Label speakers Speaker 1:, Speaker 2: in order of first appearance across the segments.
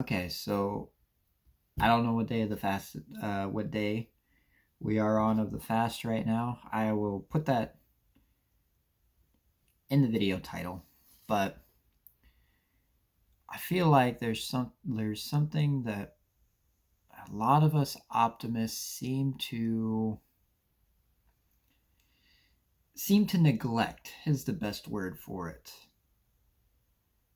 Speaker 1: Okay, so I don't know what day of the fast, what day we are on of the fast right now. I will put that in the video title, but I feel like there's something that a lot of us optimists seem to neglect is the best word for it.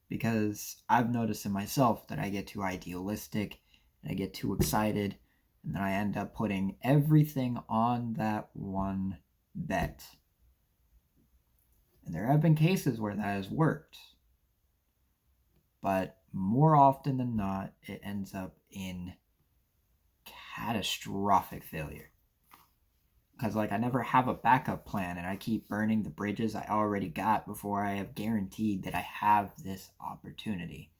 Speaker 1: Because I've noticed in myself that I get too idealistic and I get too excited, and then I end up putting everything on that one bet. And there have been cases where that has worked, but more often than not, it ends up in catastrophic failure. Because, I never have a backup plan, and I keep burning the bridges I already got before I have guaranteed that I have this opportunity.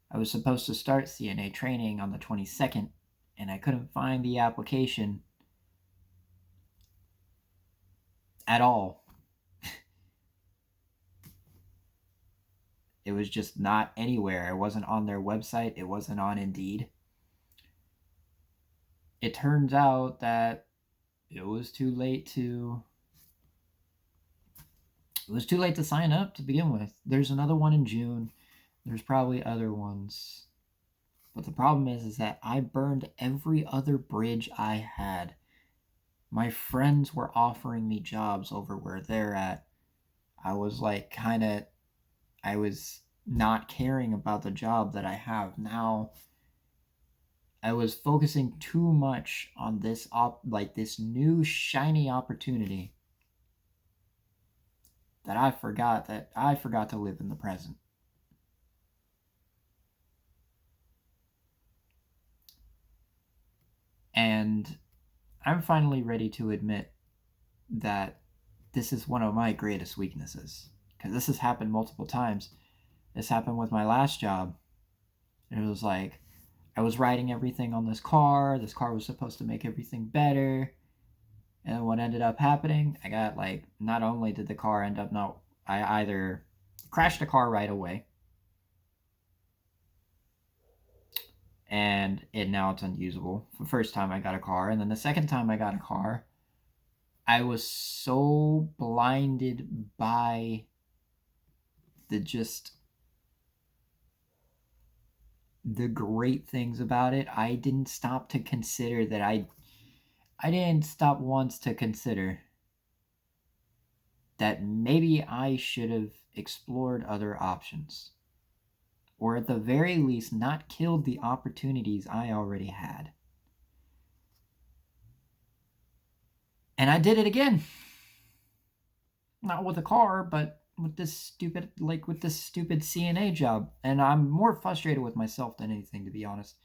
Speaker 1: I was supposed to start CNA training on the 22nd, and I couldn't find the application at all. It was just not anywhere. It wasn't on their website. It wasn't on Indeed. It turns out that it was too late to sign up to begin with. There's another one in June. There's probably other ones. But the problem is that I burned every other bridge I had. My friends were offering me jobs over where they're at. I was I was not caring about the job that I have now. I was focusing too much on this this new shiny opportunity that I forgot to live in the present. And I'm finally ready to admit that this is one of my greatest weaknesses, because this has happened multiple times. This happened with my last job. It was like I was writing everything on this car. This car was supposed to make everything better. And what ended up happening, I got not only did the car end up not, I either crashed the car right away, and now it's unusable. The first time I got a car, and then the second time I got a car, I was so blinded by the great things about it. I didn't stop to consider that I didn't stop once to consider that maybe I should have explored other options, or at the very least not killed the opportunities I already had. And I did it again. Not with a car, but with this stupid CNA job. And I'm more frustrated with myself than anything, to be honest,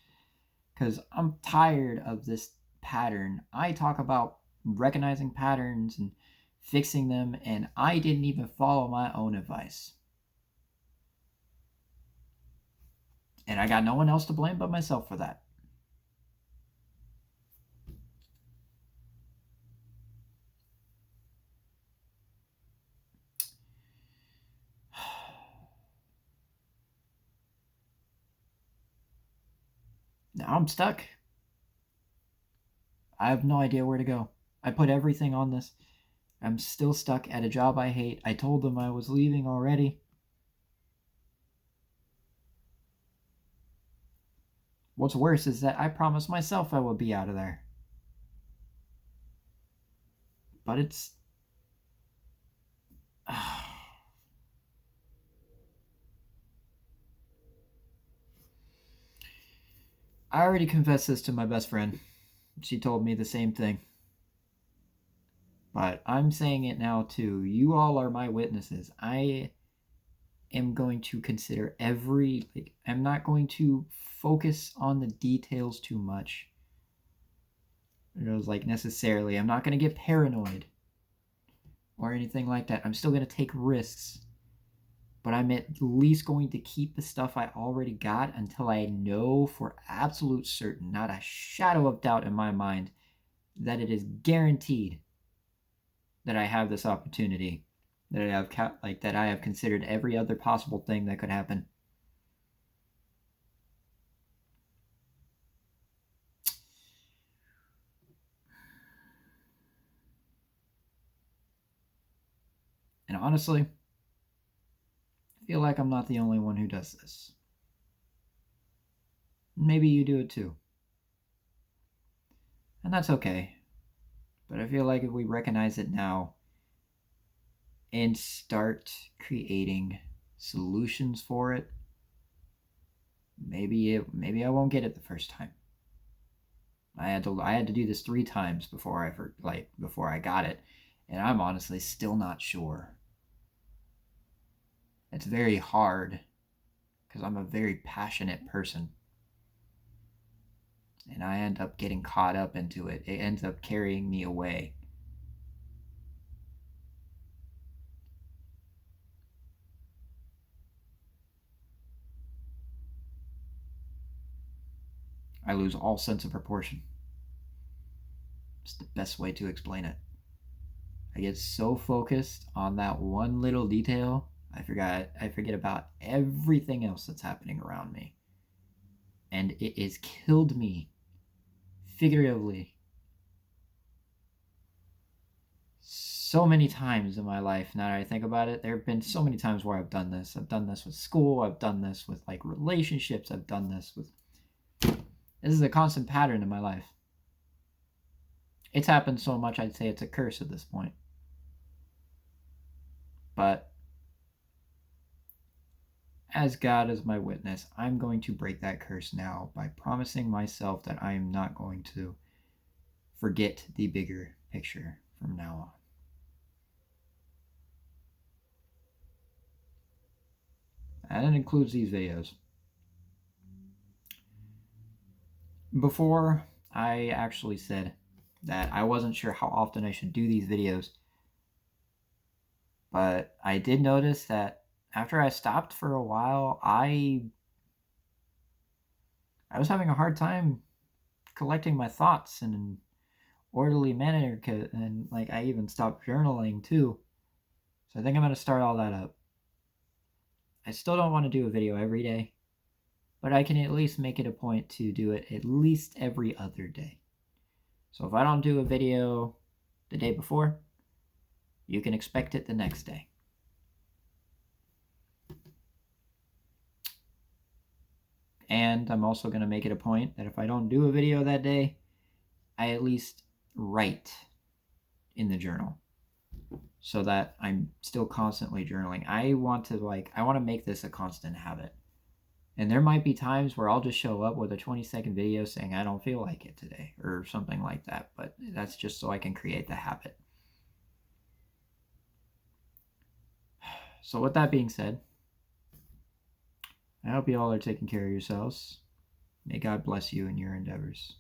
Speaker 1: because I'm tired of this pattern. I talk about recognizing patterns and fixing them, and I didn't even follow my own advice. And I got no one else to blame but myself for that. Now I'm stuck. I have no idea where to go. I put everything on this. I'm still stuck at a job I hate. I told them I was leaving already. What's worse is that I promised myself I would be out of there. But it's... I already confessed this to my best friend. She told me the same thing. But I'm saying it now too. You all are my witnesses. I am going to consider I'm not going to focus on the details too much. It was necessarily. I'm not going to get paranoid or anything like that. I'm still going to take risks. But I'm at least going to keep the stuff I already got until I know for absolute certain, not a shadow of doubt in my mind, that it is guaranteed that I have this opportunity, that I have considered every other possible thing that could happen. And honestly, I feel like I'm not the only one who does this. Maybe you do it too. And that's okay. But I feel like if we recognize it now and start creating solutions for it, maybe I won't get it the first time. I had to do this 3 times before I got it, and I'm honestly still not sure. It's very hard because I'm a very passionate person, and I end up getting caught up into it. It ends up carrying me away. I lose all sense of proportion. It's the best way to explain it. I get so focused on that one little detail, I forget about everything else that's happening around me. And it has killed me figuratively so many times in my life. Now that I think about it, there have been so many times where I've done this. I've done this with school, I've done this with like relationships, I've done this with. This is a constant pattern in my life. It's happened so much, I'd say it's a curse at this point. But as God is my witness, I'm going to break that curse now by promising myself that I am not going to forget the bigger picture from now on. And it includes these videos. Before, I actually said that I wasn't sure how often I should do these videos, but I did notice that after I stopped for a while, I was having a hard time collecting my thoughts in an orderly manner, and like I even stopped journaling too. So I think I'm going to start all that up. I still don't want to do a video every day, but I can at least make it a point to do it at least every other day. So if I don't do a video the day before, you can expect it the next day. And I'm also going to make it a point that if I don't do a video that day, I at least write in the journal so that I'm still constantly journaling. I want to make this a constant habit. And there might be times where I'll just show up with a 20-second video saying I don't feel like it today or something like that, but that's just so I can create the habit. So with that being said, I hope you all are taking care of yourselves. May God bless you in your endeavors.